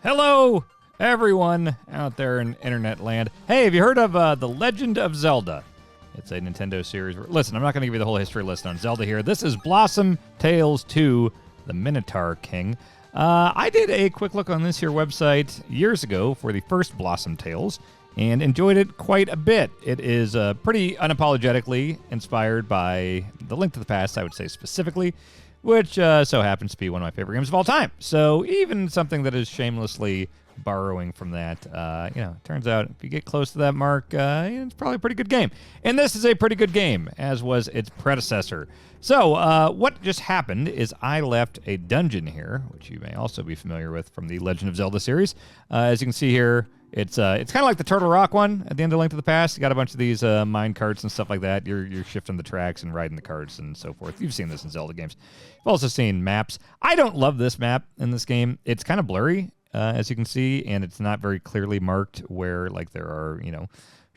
Hello, everyone out there in internet land. Hey, have you heard of The Legend of Zelda? It's a Nintendo series. Listen, I'm not going to give you the whole history lesson on Zelda here. This is Blossom Tales 2, The Minotaur King. I did a quick look on this here website years ago for the first Blossom Tales and enjoyed it quite a bit. It is pretty unapologetically inspired by The Link to the Past, I would say specifically, which so happens to be one of my favorite games of all time. So even something that is shamelessly borrowing from that, turns out if you get close to that mark, it's probably a pretty good game. And this is a pretty good game, as was its predecessor. So what just happened is I left a dungeon here, which you may also be familiar with from the Legend of Zelda series. As you can see here, it's kind of like the Turtle Rock one at the end of Link to the Past. You got a bunch of these mine carts and stuff like that. You're shifting the tracks and riding the carts and so forth. You've seen this in Zelda games. You've also seen maps. I don't love this map in this game. It's kind of blurry, as you can see, and it's not very clearly marked where like there are,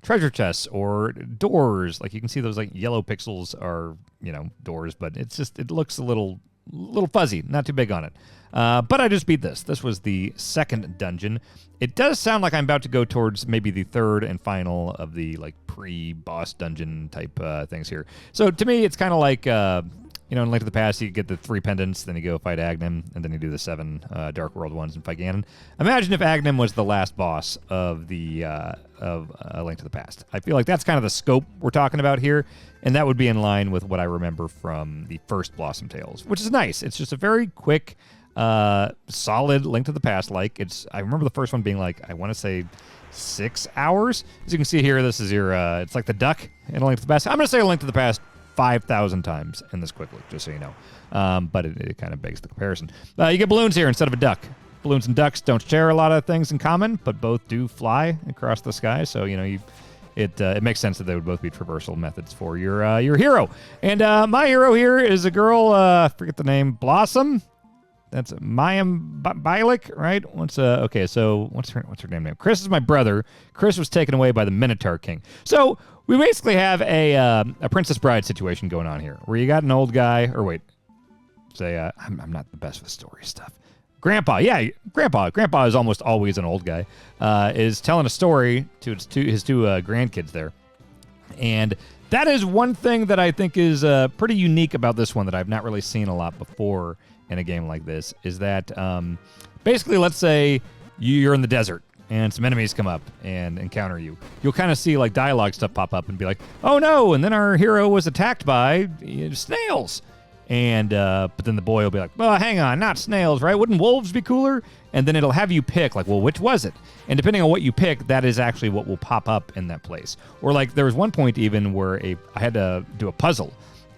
treasure chests or doors. Like you can see those like yellow pixels are, doors, but it looks a little fuzzy, not too big on it. But I just beat this. This was the second dungeon. It does sound like I'm about to go towards maybe the third and final of the like pre-boss dungeon type things here. So to me, it's kind of like, in Link to the Past, you get the 3 pendants, then you go fight Agnem, and then you do the 7 Dark World ones and fight Ganon. Imagine if Agnem was the last boss of the Link to the Past. I feel like that's kind of the scope we're talking about here, and that would be in line with what I remember from the first Blossom Tales, which is nice. It's just a very quick, solid Link to the Past. I remember the first one being like, I want to say 6 hours. As you can see here, this is your, it's like the duck in A Link to the Past. I'm going to say A Link to the Past 5,000 times in this quick look, just so you know. But it kind of begs the comparison. You get balloons here instead of a duck. Balloons and ducks don't share a lot of things in common, but both do fly across the sky. So, it makes sense that they would both be traversal methods for your hero. And my hero here is a girl, forget the name, Blossom. That's Mayim Bialik, right? What's her name? Chris is my brother. Chris was taken away by the Minotaur King. So we basically have a Princess Bride situation going on here, where you got an old guy, I'm not the best with story stuff. Grandpa is almost always an old guy, is telling a story to his two grandkids there. And that is one thing that I think is pretty unique about this one that I've not really seen a lot before in a game like this, is that basically, let's say you're in the desert and some enemies come up and encounter you. You'll kind of see like dialogue stuff pop up and be like, oh no, and then our hero was attacked by snails. And but then the boy will be like, well, hang on, not snails, right? Wouldn't wolves be cooler? And then it'll have you pick, like, well, which was it? And depending on what you pick, that is actually what will pop up in that place. Or like there was one point even where I had to do a puzzle,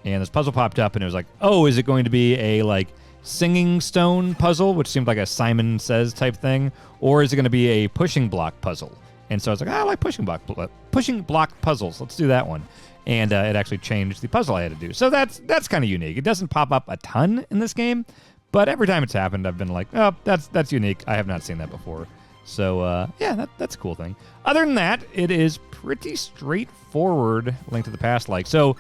and this puzzle popped up, and it was like, oh, is it going to be a like singing stone puzzle, which seemed like a Simon Says type thing, or is it going to be a pushing block puzzle? And so I was like, I like pushing block puzzles. Let's do that one. And it actually changed the puzzle I had to do. So that's kind of unique. It doesn't pop up a ton in this game, but every time it's happened, I've been like, oh, that's unique. I have not seen that before. So that's a cool thing. Other than that, it is pretty straightforward Link to the Past like. So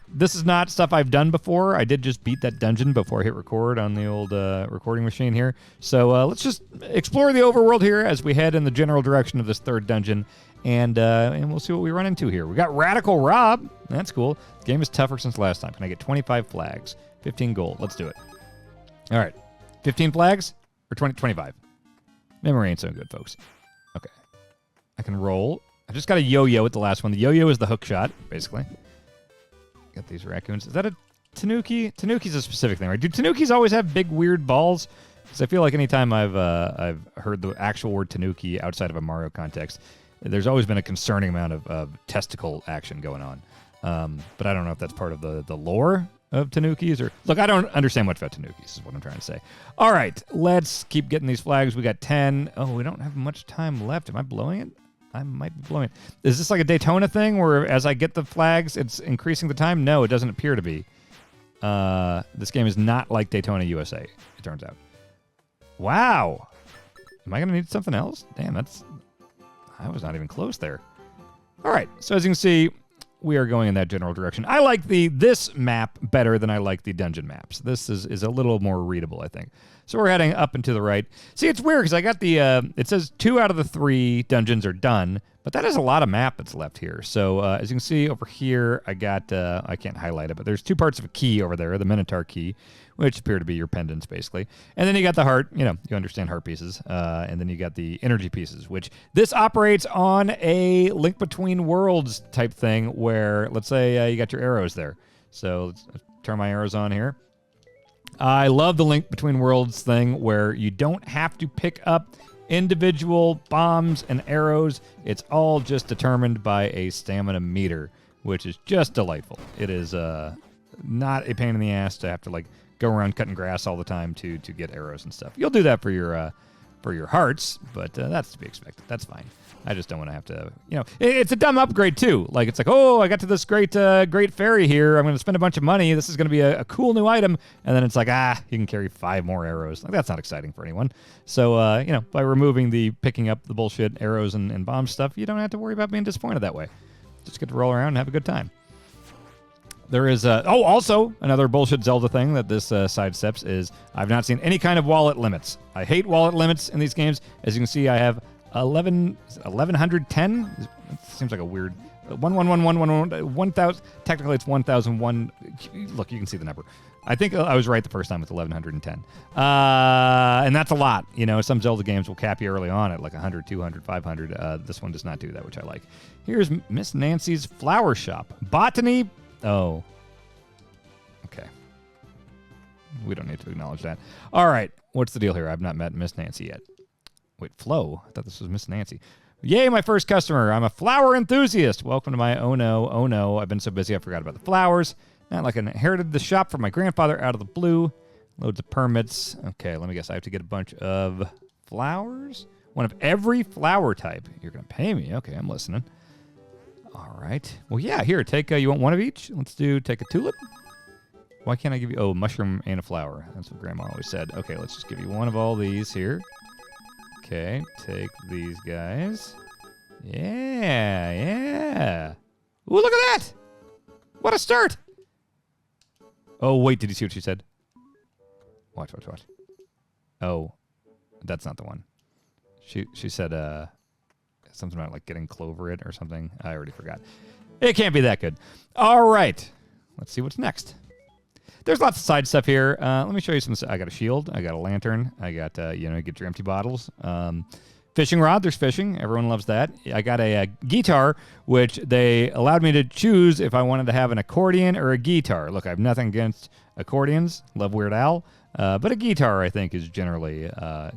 this is not stuff I've done before. I did just beat that dungeon before I hit record on the old recording machine here. So let's just explore the overworld here as we head in the general direction of this third dungeon. And we'll see what we run into here. We got Radical Rob. That's cool. The game is tougher since last time. Can I get 25 flags? 15 gold. Let's do it. All right. 15 flags or 25? Memory ain't so good, folks. Okay. I can roll. I just got a yo-yo at the last one. The yo-yo is the hook shot, basically. Got these raccoons. Is that a tanuki? Tanuki's a specific thing, right? Do tanukis always have big, weird balls? Because I feel like anytime I've heard the actual word tanuki outside of a Mario context, there's always been a concerning amount of testicle action going on. But I don't know if that's part of the lore of tanukis or... Look, I don't understand much about tanukis, is what I'm trying to say. All right, let's keep getting these flags. We got 10. Oh, we don't have much time left. Am I blowing it? I might be blowing it. Is this like a Daytona thing where as I get the flags, it's increasing the time? No, it doesn't appear to be. This game is not like Daytona USA, it turns out. Wow. Am I going to need something else? Damn, I was not even close there. All right, so as you can see, we are going in that general direction. I like this map better than I like the dungeon maps. This is a little more readable, I think. So we're heading up and to the right. See, it's weird because I got the, it says 2 out of the 3 dungeons are done, but that is a lot of map that's left here. So as you can see over here, I got, I can't highlight it, but there's 2 parts of a key over there, the Minotaur key, which appear to be your pendants, basically. And then you got the heart, you understand heart pieces. And then you got the energy pieces, which this operates on a Link Between Worlds type thing where, let's say you got your arrows there. So let's turn my arrows on here. I love the Link Between Worlds thing where you don't have to pick up individual bombs and arrows. It's all just determined by a stamina meter, which is just delightful. It is not a pain in the ass to have to like go around cutting grass all the time to get arrows and stuff. You'll do that for your hearts, but that's to be expected. That's fine. I just don't want to have to, it's a dumb upgrade too. Like it's like, oh, I got to this great fairy here. I'm going to spend a bunch of money. This is going to be a cool new item. And then it's like, you can carry 5 more arrows. Like that's not exciting for anyone. So, by removing the picking up the bullshit arrows and bomb stuff, you don't have to worry about being disappointed that way. Just get to roll around and have a good time. There is, also another bullshit Zelda thing that this sidesteps is I've not seen any kind of wallet limits. I hate wallet limits in these games. As you can see, I have 1110. It seems like a weird 1,000. Technically, it's 1,001. Look, you can see the number. I think I was right the first time with 1,110. And that's a lot. Some Zelda games will cap you early on at like 100, 200, 500. This one does not do that, which I like. Here's Miss Nancy's Flower Shop. Botany. Oh. Okay. We don't need to acknowledge that. All right. What's the deal here? I've not met Miss Nancy yet. Wait, Flo? I thought this was Miss Nancy. Yay, my first customer. I'm a flower enthusiast. Welcome to my oh no. I've been so busy I forgot about the flowers. Not like I inherited the shop from my grandfather out of the blue. Loads of permits. Okay, let me guess. I have to get a bunch of flowers? One of every flower type. You're going to pay me. Okay, I'm listening. All right. Well, yeah, here, take, you want one of each? Take a tulip. Why can't I give you, mushroom and a flower. That's what Grandma always said. Okay, let's just give you one of all these here. Okay, take these guys. Yeah. Ooh, look at that! What a start! Oh, wait, did you see what she said? Watch. Oh, that's not the one. She said, something about like getting clover it or something. I already forgot. It can't be that good. All right. Let's see what's next. There's lots of side stuff here. Let me show you some. I got a shield. I got a lantern. I got, get your empty bottles. Fishing rod. There's fishing. Everyone loves that. I got a guitar, which they allowed me to choose if I wanted to have an accordion or a guitar. Look, I have nothing against accordions. Love Weird Al. But a guitar, I think, is generally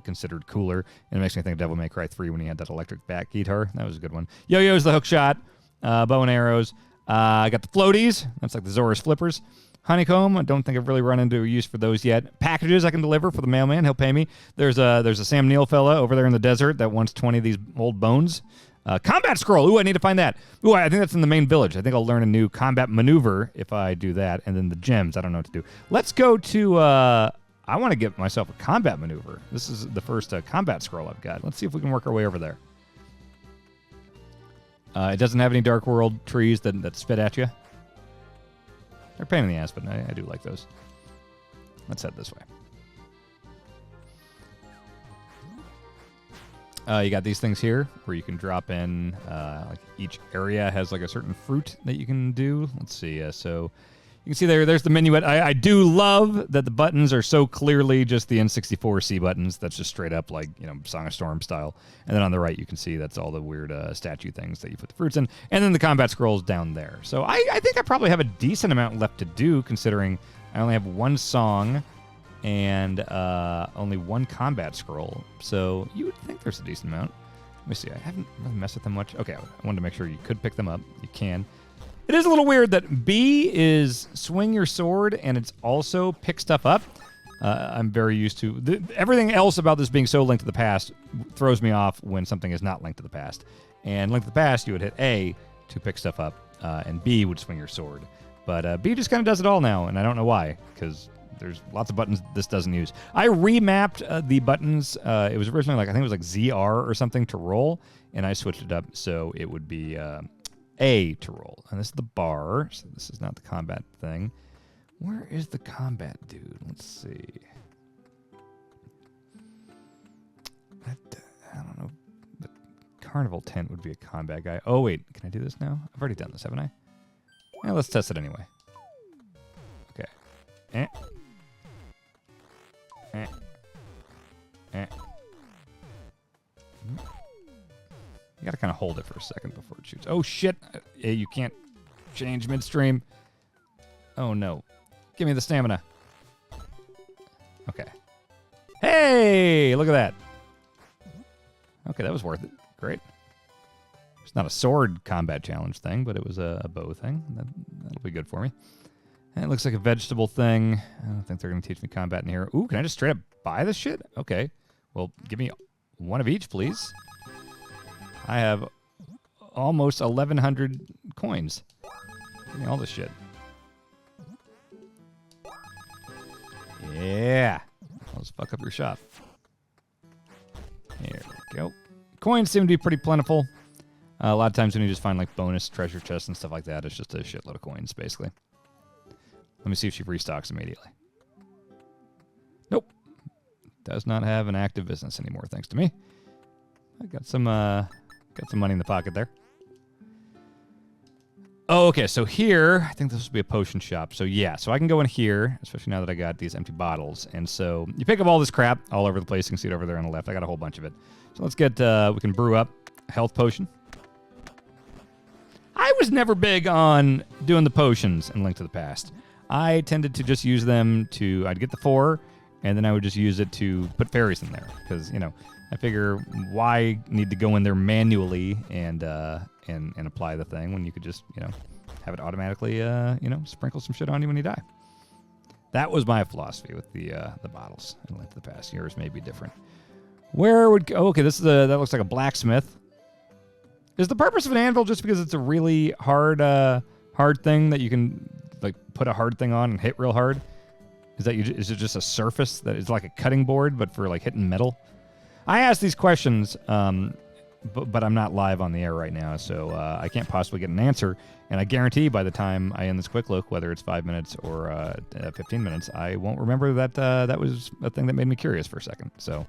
considered cooler. And it makes me think of Devil May Cry 3 when he had that electric back guitar. That was a good one. Yo-yo's the hook shot. Bow and arrows. I got the floaties. That's like the Zora's flippers. Honeycomb. I don't think I've really run into a use for those yet. Packages I can deliver for the mailman. He'll pay me. There's a Sam Neill fella over there in the desert that wants 20 of these old bones. Combat scroll. Ooh, I need to find that. Ooh, I think that's in the main village. I think I'll learn a new combat maneuver if I do that. And then the gems. I don't know what to do. Let's go to... I want to get myself a combat maneuver. This is the first combat scroll I've got. Let's see if we can work our way over there. It doesn't have any Dark World trees that spit at you. They're a pain in the ass, but I do like those. Let's head this way. You got these things here where you can drop in, like each area has like a certain fruit that you can do. Let's see. So you can see there's the minuet. I do love that the buttons are so clearly just the N64C buttons. That's just straight up like, Song of Storm style. And then on the right, you can see that's all the weird statue things that you put the fruits in. And then the combat scrolls down there. So I think I probably have a decent amount left to do considering I only have one song and only one combat scroll. So you would think there's a decent amount. Let me see. I haven't really messed with them much. Okay, I wanted to make sure you could pick them up. You can. It is a little weird that B is swing your sword and it's also pick stuff up. I'm very used to... everything else about this being so linked to the past throws me off when something is not linked to the past. And linked to the past, you would hit A to pick stuff up, and B would swing your sword. But B just kind of does it all now, and I don't know why, because there's lots of buttons this doesn't use. I remapped the buttons. It was originally I think it was like ZR or something to roll, and I switched it up so it would be... A to roll. And this is the bar, so this is not the combat thing. Where is the combat dude? Let's see. I don't know. The carnival tent would be a combat guy. Oh, wait. Can I do this now? I've already done this, haven't I? Yeah, let's test it anyway. Okay. Eh. Eh. Eh. You gotta kind of hold it for a second before it shoots. Oh, shit. You can't change midstream. Oh, no. Give me the stamina. Okay. Hey! Look at that. Okay, that was worth it. Great. It's not a sword combat challenge thing, but it was a bow thing. That'll be good for me. And it looks like a vegetable thing. I don't think they're going to teach me combat in here. Ooh, can I just straight up buy this shit? Okay. Well, give me one of each, please. I have almost 1,100 coins. Give me all this shit. Yeah. Let's fuck up your shop. There we go. Coins seem to be pretty plentiful. A lot of times when you just find like bonus treasure chests and stuff like that, it's just a shitload of coins, basically. Let me see if she restocks immediately. Nope. Does not have an active business anymore, thanks to me. I got some money in the pocket there. Oh, okay, so here, I think this will be a potion shop. So yeah, so I can go in here, especially now that I got these empty bottles. And so you pick up all this crap all over the place. You can see it over there on the left. I got a whole bunch of it. So let's get, we can brew up a health potion. I was never big on doing the potions in Link to the Past. I tended to just use them to, I'd get the 4, and then I would just use it to put fairies in there. Because, you know, I figure why need to go in there manually and apply the thing when you could just, you know, have it automatically, you know, sprinkle some shit on you when you die. That was my philosophy with the bottles in Link to the Past. Yours may be different. Where would, oh, okay, this is that looks like a blacksmith. Is the purpose of an anvil just because it's a really hard thing that you can like put a hard thing on and hit real hard? Is it just a surface that is like a cutting board but for like hitting metal? I ask these questions, but I'm not live on the air right now, so I can't possibly get an answer. And I guarantee by the time I end this quick look, whether it's 5 minutes or 15 minutes, I won't remember that that was a thing that made me curious for a second. So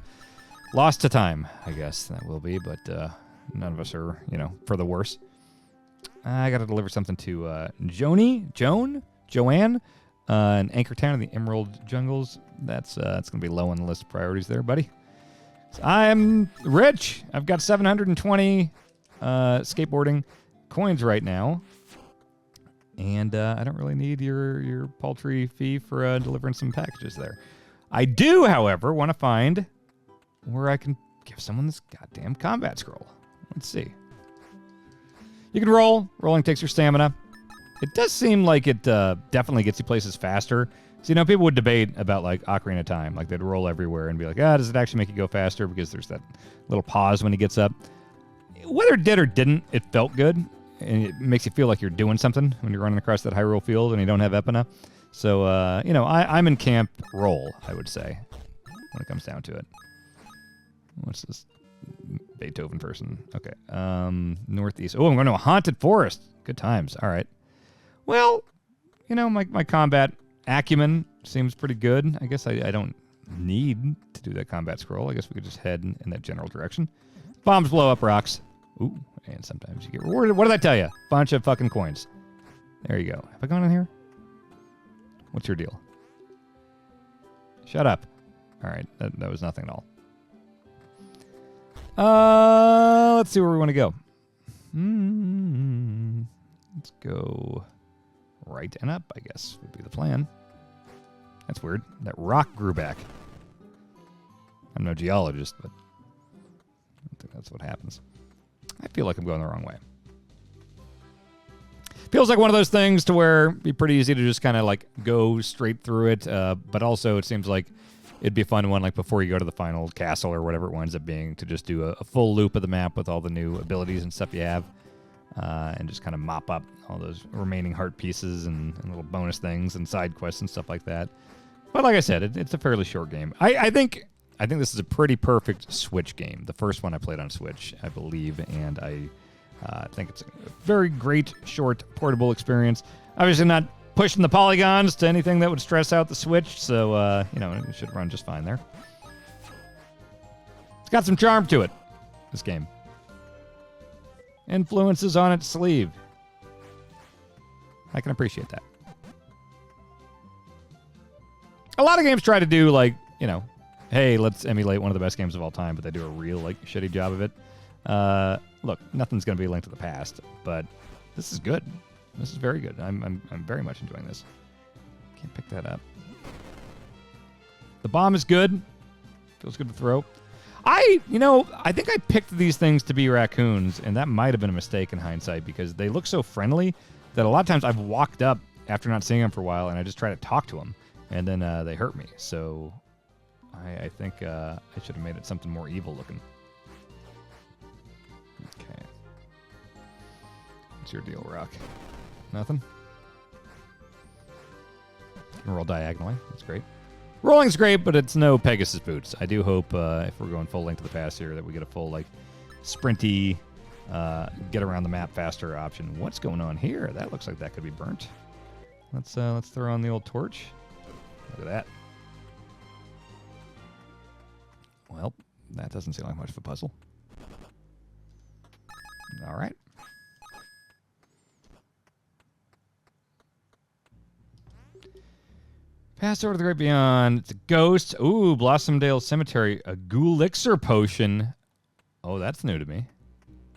lost to time, I guess that will be, but none of us are, you know, for the worse. I got to deliver something to Joanne, an anchor town in the Emerald Jungles. That's going to be low on the list of priorities there, buddy. So I'm rich. I've got 720 skateboarding coins right now. And I don't really need your paltry fee for delivering some packages there. I do, however, want to find where I can give someone this goddamn combat scroll. Let's see. You can roll. Rolling takes your stamina. It does seem like it definitely gets you places faster. So, you know, people would debate about, like, Ocarina of Time. Like, they'd roll everywhere and be like, does it actually make you go faster? Because there's that little pause when he gets up. Whether it did or didn't, it felt good. And it makes you feel like you're doing something when you're running across that Hyrule field and you don't have Epona. So, you know, I'm in camp roll, I would say, when it comes down to it. What's this Beethoven person? Okay. Northeast. Oh, I'm going to a haunted forest. Good times. All right. Well, you know, my combat acumen seems pretty good. I guess I don't need to do that combat scroll. I guess we could just head in that general direction. Bombs blow up rocks. Ooh, and sometimes you get rewarded. What did I tell you? Bunch of fucking coins. There you go. Have I gone in here? What's your deal? Shut up. All right, that was nothing at all. Let's see where we want to go. Let's go right and up, I guess, would be the plan. That's weird. That rock grew back. I'm no geologist, but I don't think that's what happens. I feel like I'm going the wrong way. Feels like one of those things to where it'd be pretty easy to just kind of like go straight through it, but also it seems like it'd be a fun one, like before you go to the final castle or whatever it winds up being, to just do a full loop of the map with all the new abilities and stuff you have, and just kind of mop up all those remaining heart pieces and little bonus things and side quests and stuff like that. But like I said, it's a fairly short game. I think this is a pretty perfect Switch game. The first one I played on Switch, I believe, and I I think it's a very great, short, portable experience. Obviously not pushing the polygons to anything that would stress out the Switch, so, it should run just fine there. It's got some charm to it, this game. Influences on its sleeve. I can appreciate that. A lot of games try to do, like, hey, let's emulate one of the best games of all time, but they do a real, shitty job of it. Look, nothing's going to be Link to the Past, but this is good. This is very good. I'm very much enjoying this. Can't pick that up. The bomb is good. Feels good to throw. I think I picked these things to be raccoons, and that might have been a mistake in hindsight because they look so friendly that a lot of times I've walked up after not seeing them for a while, and I just try to talk to them, and then they hurt me. So I think I should have made it something more evil looking. Okay. What's your deal, Rock? Nothing? You can roll diagonally. That's great. Rolling's great, but it's no Pegasus boots. I do hope if we're going full Link to the Past here that we get a full, sprinty, get around the map faster option. What's going on here? That looks like that could be burnt. Let's throw on the old torch. Look at that. Well, that doesn't seem like much of a puzzle. All right. Pass over to the Great Beyond. It's a ghost. Ooh, Blossomdale Cemetery. A Ghoulixer potion. Oh, that's new to me.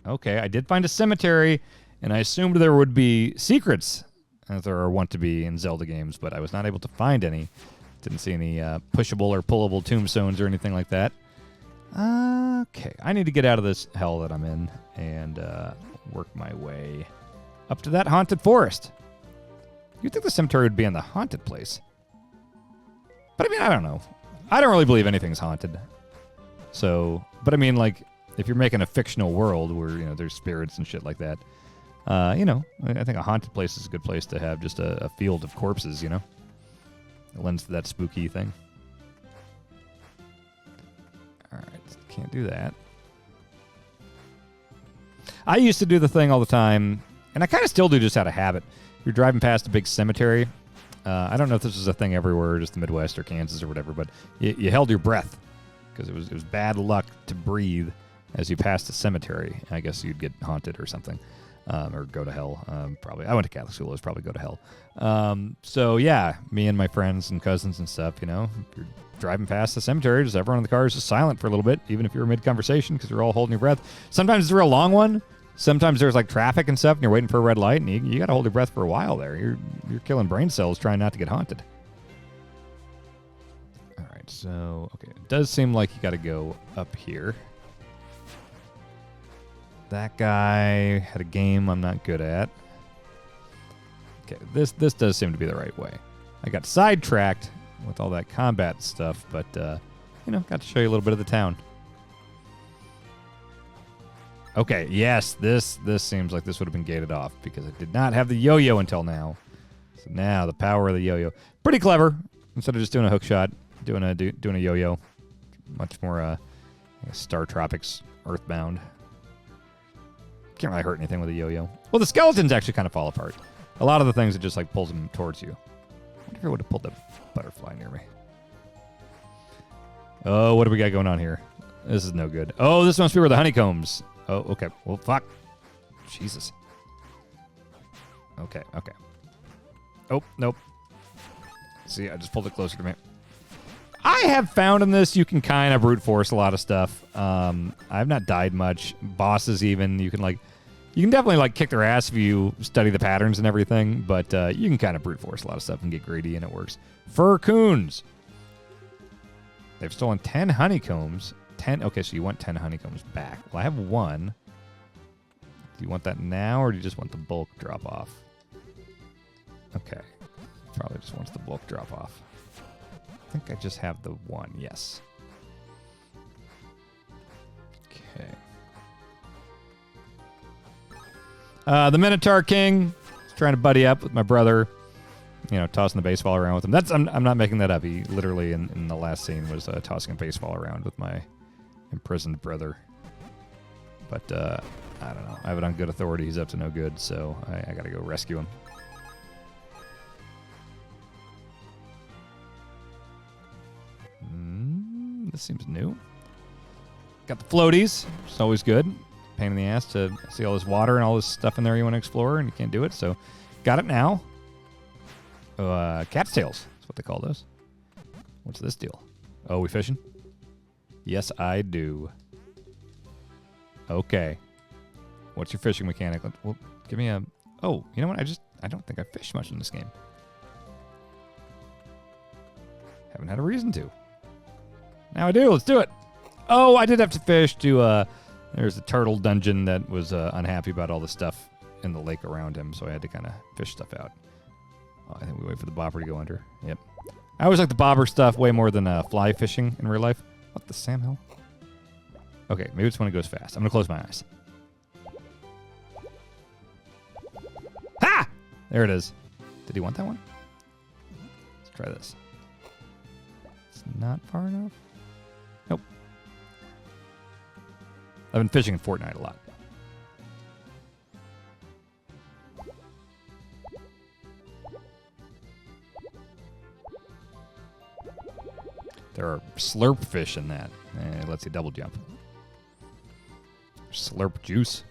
Okay, I did find a cemetery, and I assumed there would be secrets, as there are wont to be in Zelda games, but I was not able to find any. Didn't see any pushable or pullable tombstones or anything like that. Okay, I need to get out of this hell that I'm in and work my way up to that haunted forest. You'd think the cemetery would be in the haunted place. But, I don't know. I don't really believe anything's haunted. So, but if you're making a fictional world where, there's spirits and shit like that, I think a haunted place is a good place to have just a field of corpses, It lends to that spooky thing. All right, can't do that. I used to do the thing all the time, and I kind of still do just out of habit. You're driving past a big cemetery. I don't know if this was a thing everywhere, just the Midwest or Kansas or whatever, but you held your breath because it was bad luck to breathe as you passed a cemetery. I guess you'd get haunted or something, or go to hell. Probably. I went to Catholic school. It was probably go to hell. So yeah, me and my friends and cousins and stuff. If you're driving past the cemetery, just everyone in the car is just silent for a little bit, even if you're mid-conversation because you're all holding your breath. Sometimes it's a real long one. Sometimes there's traffic and stuff, and you're waiting for a red light, and you got to hold your breath for a while there. You're killing brain cells trying not to get haunted. All right, so okay, it does seem like you got to go up here. That guy had a game I'm not good at. Okay, this does seem to be the right way. I got sidetracked with all that combat stuff, but got to show you a little bit of the town. Okay, yes, this seems like this would have been gated off because I did not have the yo-yo until now. So now the power of the yo-yo. Pretty clever. Instead of just doing a hook shot, doing a yo-yo. Much more Star Tropics Earthbound. Can't really hurt anything with a yo-yo. Well, the skeletons actually kind of fall apart. A lot of the things it just pulls them towards you. I wonder if I would have pulled a butterfly near me. Oh, what do we got going on here? This is no good. Oh, this must be where the honeycombs. Oh, okay. Well, fuck. Jesus. Okay. Oh, nope. See, I just pulled it closer to me. I have found in this you can kind of brute force a lot of stuff. I've not died much. Bosses even, you can definitely kick their ass if you study the patterns and everything, but you can kind of brute force a lot of stuff and get greedy, and it works. Furcoons. They've stolen 10 honeycombs. 10. Okay, so you want 10 honeycombs back. Well, I have one. Do you want that now, or do you just want the bulk drop off? Okay. Probably just wants the bulk drop off. I think I just have the one. Yes. Okay. The Minotaur King is trying to buddy up with my brother. Tossing the baseball around with him. I'm not making that up. He literally in the last scene was tossing a baseball around with my imprisoned brother. But I don't know. I have it on good authority. He's up to no good, so I got to go rescue him. This seems new. Got the floaties. It's always good. Pain in the ass to see all this water and all this stuff in there you want to explore, and you can't do it, so got it now. Cat's tails. That's what they call those. What's this deal? Oh, we fishing? Yes, I do. Okay. What's your fishing mechanic? Well, give me a... Oh, you know what? I don't think I fished much in this game. Haven't had a reason to. Now I do. Let's do it. Oh, I did have to fish to... There's a turtle dungeon that was unhappy about all the stuff in the lake around him, so I had to kind of fish stuff out. Oh, I think we wait for the bobber to go under. Yep. I always like the bobber stuff way more than fly fishing in real life. What the Sam Hill? Okay, maybe it's when it goes fast. I'm going to close my eyes. Ha! There it is. Did he want that one? Let's try this. It's not far enough. Nope. I've been fishing in Fortnite a lot. There are slurp fish in that. It lets you double jump. Slurp juice.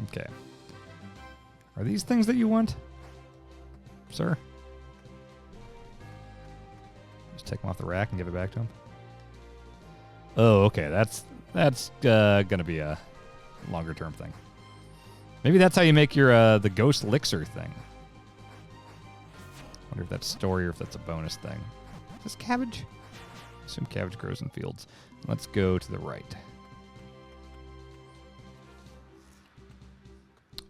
Okay. Are these things that you want, sir? Just take them off the rack and give it back to him. Oh, okay. That's gonna be a longer term thing. Maybe that's how you make your the ghost elixir thing. Wonder if that's story or if that's a bonus thing. Is this cabbage? I assume cabbage grows in fields. Let's go to the right.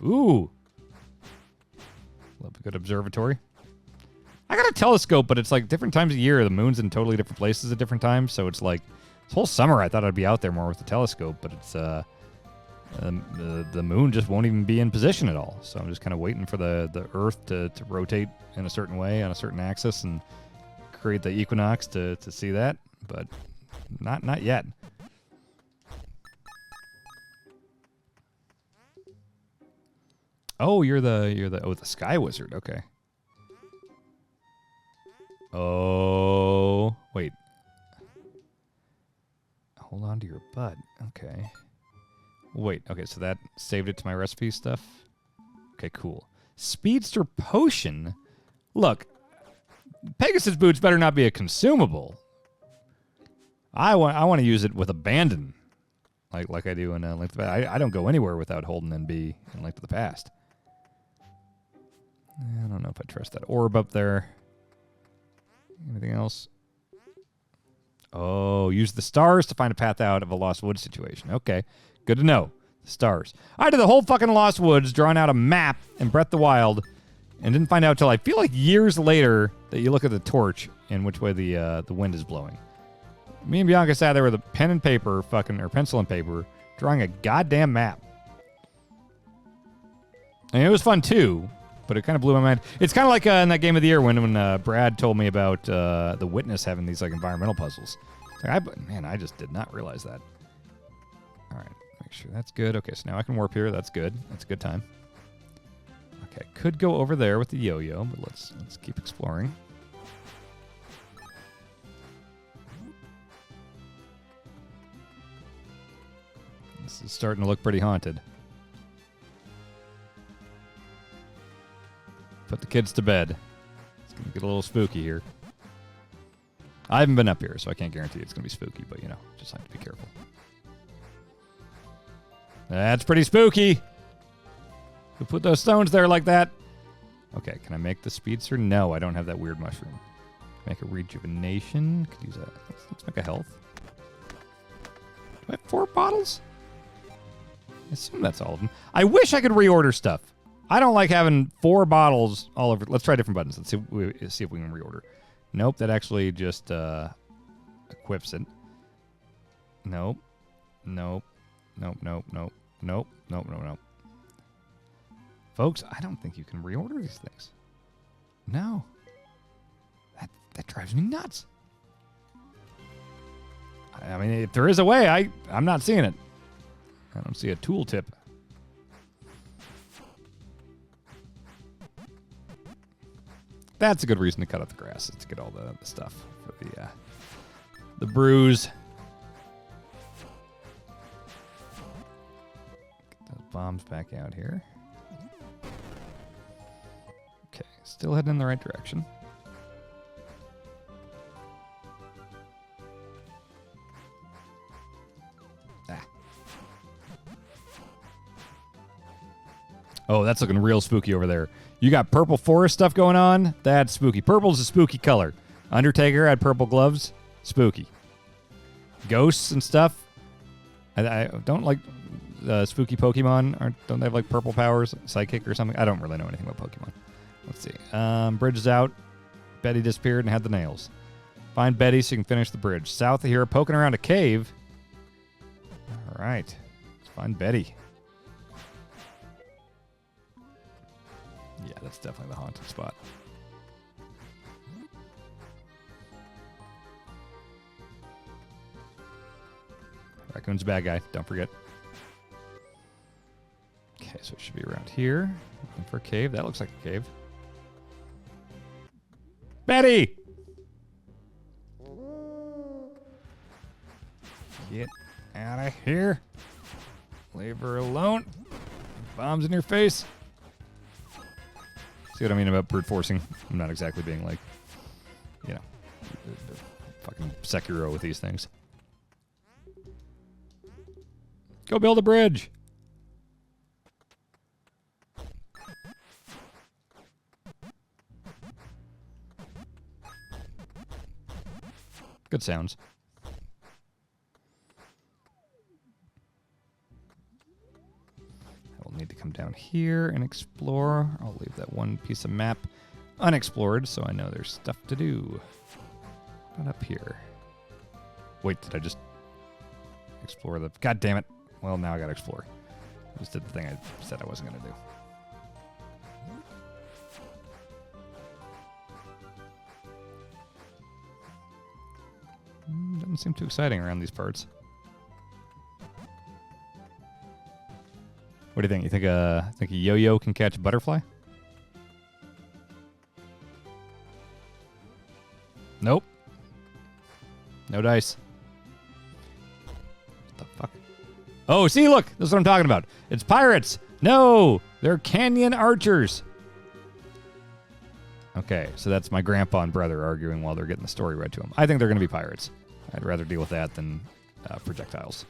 Ooh. Love a good observatory. I got a telescope, but it's like different times of year. The moon's in totally different places at different times, so it's like this whole summer I thought I'd be out there more with the telescope, but it's the moon just won't even be in position at all. So I'm just kind of waiting for the Earth to rotate in a certain way on a certain axis and create the equinox to see that, but not yet. Oh, you're the sky wizard. Okay. Oh, wait. Hold on to your butt. Okay. Wait, okay, so that saved it to my recipe stuff? Okay, cool. Speedster potion? Look, Pegasus boots better not be a consumable. I want to use it with abandon, like I do in Link to the Past. I don't go anywhere without holding NB in Link to the Past. I don't know if I trust that orb up there. Anything else? Oh, use the stars to find a path out of a Lost Woods situation. Okay. Good to know. The stars. I did the whole fucking Lost Woods, drawing out a map in Breath of the Wild, and didn't find out till I feel like years later that you look at the torch and which way the wind is blowing. Me and Bianca sat there with a pen and paper, or pencil and paper, drawing a goddamn map. And it was fun too, but it kind of blew my mind. It's kind of like in that Game of the Year when Brad told me about The Witness having these like environmental puzzles. Man, I just did not realize that. All right. Make sure that's good. Okay, so now I can warp here. That's good. That's a good time. Okay, could go over there with the yo-yo, but let's keep exploring. This is starting to look pretty haunted. Put the kids to bed. It's going to get a little spooky here. I haven't been up here, so I can't guarantee it's going to be spooky, but, just have to be careful. That's pretty spooky. Who put those stones there like that? Okay, can I make the speedster? No, I don't have that weird mushroom. Make a rejuvenation. Could use that. Let's make a health. Do I have 4 bottles? I assume that's all of them. I wish I could reorder stuff. I don't like having 4 bottles all over. Let's try different buttons. Let's see if we can reorder. Nope, that actually just equips it. Nope. Nope. Nope, nope, nope, nope, nope, nope, nope. Folks, I don't think you can reorder these things. No. That drives me nuts. I mean, if there is a way, I'm not seeing it. I don't see a tooltip. That's a good reason to cut out the grass, is to get all the stuff for the bruise. Get those bombs back out here. Okay, still heading in the right direction. Oh, that's looking real spooky over there. You got purple forest stuff going on. That's spooky. Purple's a spooky color. Undertaker had purple gloves. Spooky. Ghosts and stuff. I don't like spooky Pokemon. Don't they have like purple powers? Psychic or something? I don't really know anything about Pokemon. Let's see. Bridge is out. Betty disappeared and had the nails. Find Betty so you can finish the bridge. South of here, poking around a cave. All right. Let's find Betty. Yeah, that's definitely the haunted spot. Raccoon's a bad guy. Don't forget. Okay, so it should be around here. Looking for a cave. That looks like a cave. Betty! Get out of here. Leave her alone. Bombs in your face. See what I mean about brute forcing? I'm not exactly being like, you know, fucking Sekiro with these things. Go build a bridge. Good sounds. Need to come down here and explore. I'll leave that one piece of map unexplored so I know there's stuff to do. What up here? Wait, did I just explore the... God damn it. Well, now I gotta explore. I just did the thing I said I wasn't gonna do. Doesn't seem too exciting around these parts. What do you think? You think a yo-yo can catch a butterfly? Nope. No dice. What the fuck? Oh, see, look! This is what I'm talking about. It's pirates! No! They're canyon archers! Okay, so that's my grandpa and brother arguing while they're getting the story read to them. I think they're going to be pirates. I'd rather deal with that than projectiles.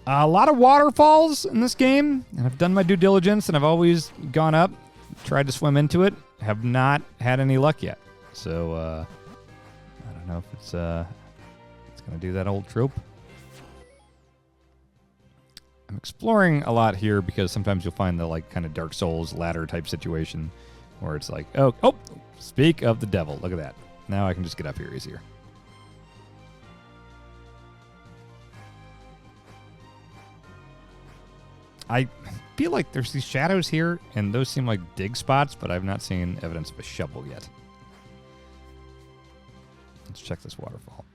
A lot of waterfalls in this game, and I've done my due diligence, and I've always gone up, tried to swim into it, have not had any luck yet. So, I don't know if it's going to do that old trope. I'm exploring a lot here because sometimes you'll find the, like, kind of Dark Souls ladder type situation where it's like, oh, speak of the devil. Look at that. Now I can just get up here easier. I feel like there's these shadows here, and those seem like dig spots, but I've not seen evidence of a shovel yet. Let's check this waterfall.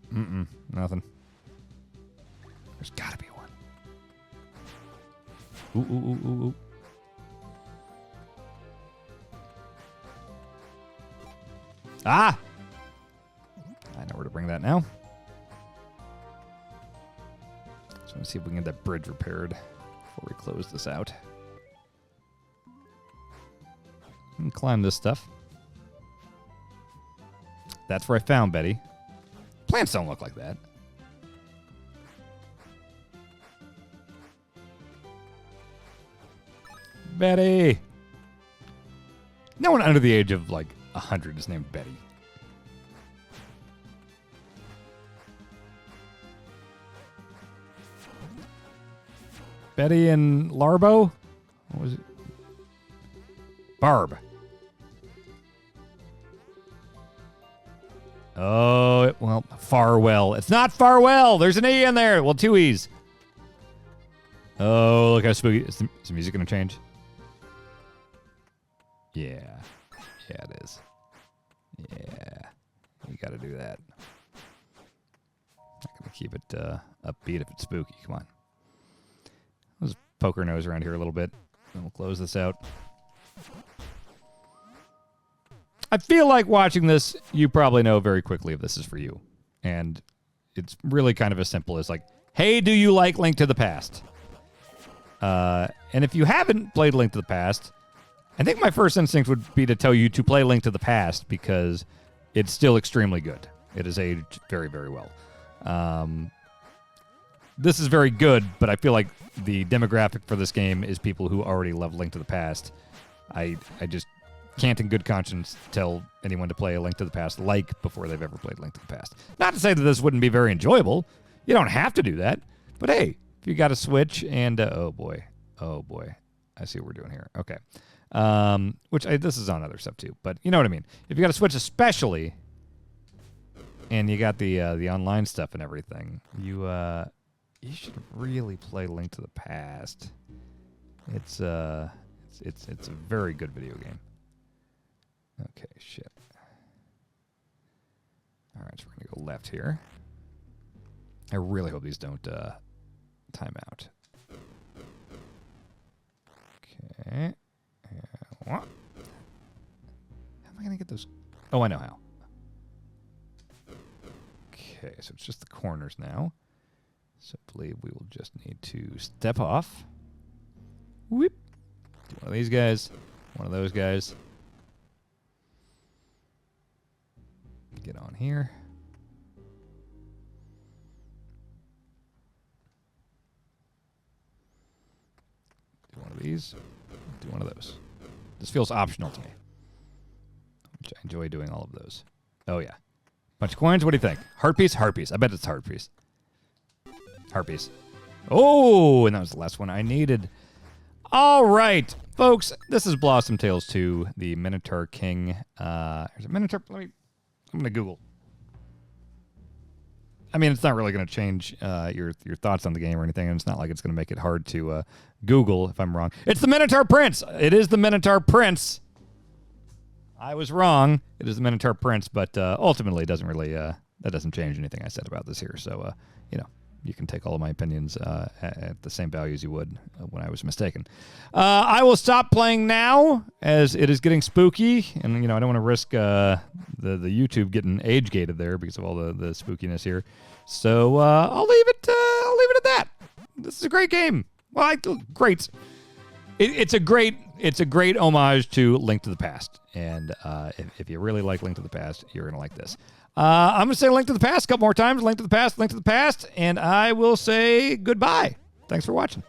Nothing. There's gotta be one. Ooh. Ah! I know where to bring that now. So let's see if we can get that bridge repaired before we close this out. And climb this stuff. That's where I found Betty. Plants don't look like that. Betty! No one under the age of, like, 100 is named Betty. Betty and Larbo? What was it? Barb. Oh, well, Farwell. It's not Farwell. There's an E in there. Well, two E's. Oh, look how spooky. Is the music going to change? Yeah. Yeah, it is. Yeah. You got to do that. Not going to keep it upbeat if it's spooky. Come on. Let's poke our nose around here a little bit. Then we'll close this out. I feel like watching this, you probably know very quickly if this is for you. And it's really kind of as simple as like, hey, do you like Link to the Past? And if you haven't played Link to the Past, I think my first instinct would be to tell you to play Link to the Past because it's still extremely good. It has aged very, very well. This is very good, but I feel like the demographic for this game is people who already love Link to the Past. I just can't in good conscience tell anyone to play a Link to the Past like before they've ever played Link to the Past. Not to say that this wouldn't be very enjoyable. You don't have to do that. But hey, if you got a Switch and, oh boy, I see what we're doing here. Okay. This is on other stuff too, but you know what I mean. If you got a Switch especially, and you got the online stuff and everything, you should really play Link to the Past. It's a very good video game. Okay, shit. All right, so we're going to go left here. I really hope these don't time out. Okay. What? How am I going to get those? Oh, I know how. Okay, so it's just the corners now. So I believe we will just need to step off. Whoop. Do one of these guys. One of those guys. Get on here. Do one of these. Do one of those. This feels optional to me, which I enjoy doing all of those. Oh, yeah. Bunch of coins. What do you think? Heart piece? Heart piece. I bet it's heart piece. Heart piece. Oh, and that was the last one I needed. All right, folks. This is Blossom Tales 2, the Minotaur King. There's a Minotaur. I'm going to Google. I mean, it's not really going to change your thoughts on the game or anything, and it's not like it's going to make it hard to Google if I'm wrong. It's the Minotaur Prince. It is the Minotaur Prince. I was wrong. It is the Minotaur Prince, but ultimately it doesn't really, that doesn't change anything I said about this here. So, you can take all of my opinions at the same value as you would when I was mistaken. I will stop playing now as it is getting spooky, and I don't want to risk the YouTube getting age gated there because of all the spookiness here. So I'll leave it at that. This is a great game. Well, great. It's a great homage to Link to the Past, and if you really like Link to the Past, you're gonna like this. I'm going to say Link to the Past a couple more times. Link to the Past, and I will say goodbye. Thanks for watching.